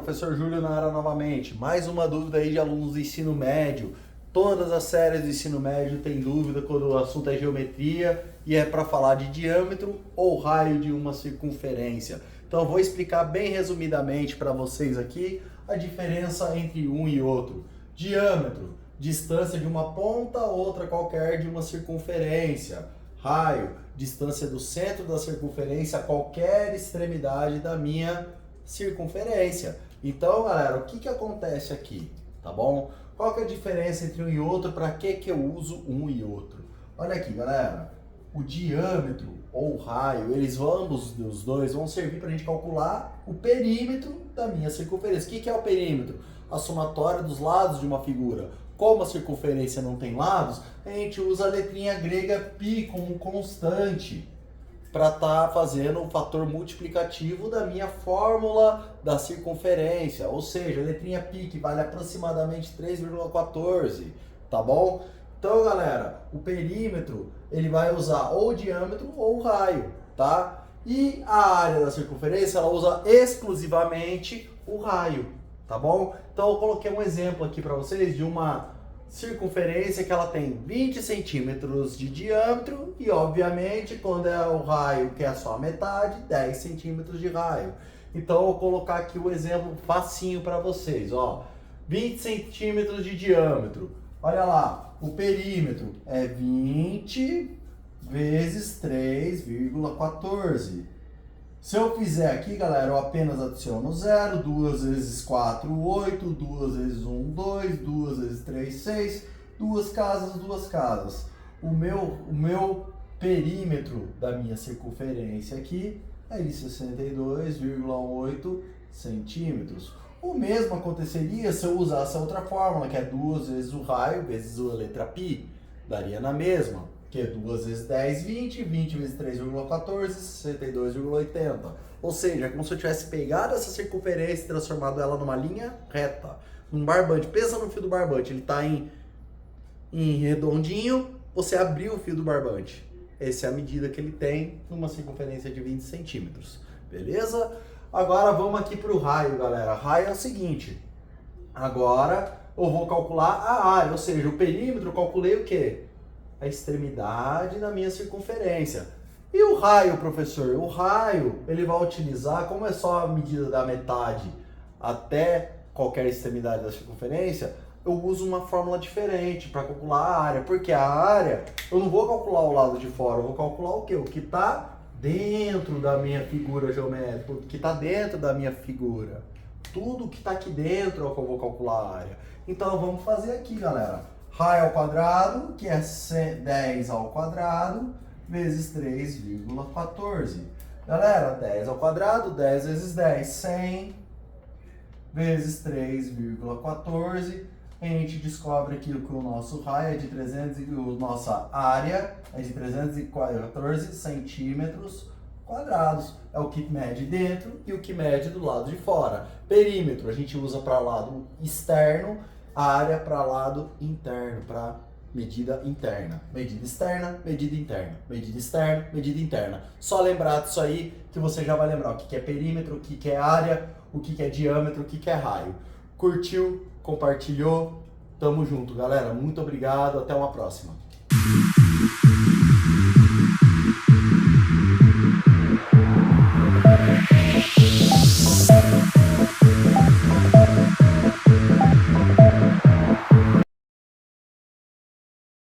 professor Júlio na área novamente. Mais uma dúvida aí de alunos do ensino médio. Todas as séries do ensino médio têm dúvida quando o assunto é geometria e é para falar de diâmetro ou raio de uma circunferência. Então eu vou explicar bem resumidamente para vocês aqui a diferença entre um e outro. Diâmetro, distância de uma ponta a outra qualquer de uma circunferência. Raio, distância do centro da circunferência a qualquer extremidade da minha circunferência. Então, galera, o que acontece aqui, tá bom? Qual que é a diferença entre um e outro? Para que eu uso um e outro? Olha aqui, galera, o diâmetro ou o raio, ambos os dois vão servir para a gente calcular o perímetro da minha circunferência. O que é o perímetro? A somatória dos lados de uma figura. Como a circunferência não tem lados, a gente usa a letrinha grega π como constante para estar fazendo o fator multiplicativo da minha fórmula da circunferência, ou seja, a letrinha π que vale aproximadamente 3,14, tá bom? Então, galera, o perímetro ele vai usar ou o diâmetro ou o raio, tá? E a área da circunferência ela usa exclusivamente o raio, tá bom? Então eu coloquei um exemplo aqui para vocês de uma circunferência que ela tem 20 centímetros de diâmetro e, obviamente, quando é o raio, que é só a metade, 10 centímetros de raio. Então, eu vou colocar aqui o exemplo facinho para vocês, ó. 20 centímetros de diâmetro. Olha lá, o perímetro é 20 vezes 3,14. Se eu fizer aqui, galera, eu apenas adiciono 0, 2 vezes 4, 8, 2 vezes 1, 2, 2 vezes 3, 6, duas casas. O meu perímetro da minha circunferência aqui é de 62,8 centímetros. O mesmo aconteceria se eu usasse a outra fórmula, que é 2 vezes o raio vezes a letra π. Daria na mesma. Que é 2 vezes 10, 20, 20 vezes 3,14, 62,80. Ou seja, é como se eu tivesse pegado essa circunferência e transformado ela numa linha reta. Um barbante, pensa no fio do barbante, ele está em redondinho, você abriu o fio do barbante. Essa é a medida que ele tem numa circunferência de 20 centímetros. Beleza? Agora vamos aqui para o raio, galera. Raio é o seguinte. Agora eu vou calcular a área, ou seja, o perímetro eu calculei o quê? A extremidade da minha circunferência. E o raio, professor? O raio, ele vai utilizar, como é só a medida da metade até qualquer extremidade da circunferência, eu uso uma fórmula diferente para calcular a área. Porque a área, eu não vou calcular o lado de fora, eu vou calcular o quê? O que está dentro da minha figura geométrica, o que está dentro da minha figura. Tudo que está aqui dentro é o que eu vou calcular a área. Então, vamos fazer aqui, galera. Raio ao quadrado, que é 10 ao quadrado, vezes 3,14. Galera, 10 ao quadrado, 10 vezes 10, 100, vezes 3,14. A gente descobre aqui que o nosso raio é de 300, nossa área é de 314 centímetros quadrados. É o que mede dentro e o que mede do lado de fora. Perímetro, a gente usa para lado externo, a área para lado interno, para medida interna. Medida externa, medida interna. Medida externa, medida interna. Só lembrar disso aí que você já vai lembrar o que é perímetro, o que é área, o que é diâmetro, o que é raio. Curtiu? Compartilhou? Tamo junto, galera. Muito obrigado. Até uma próxima.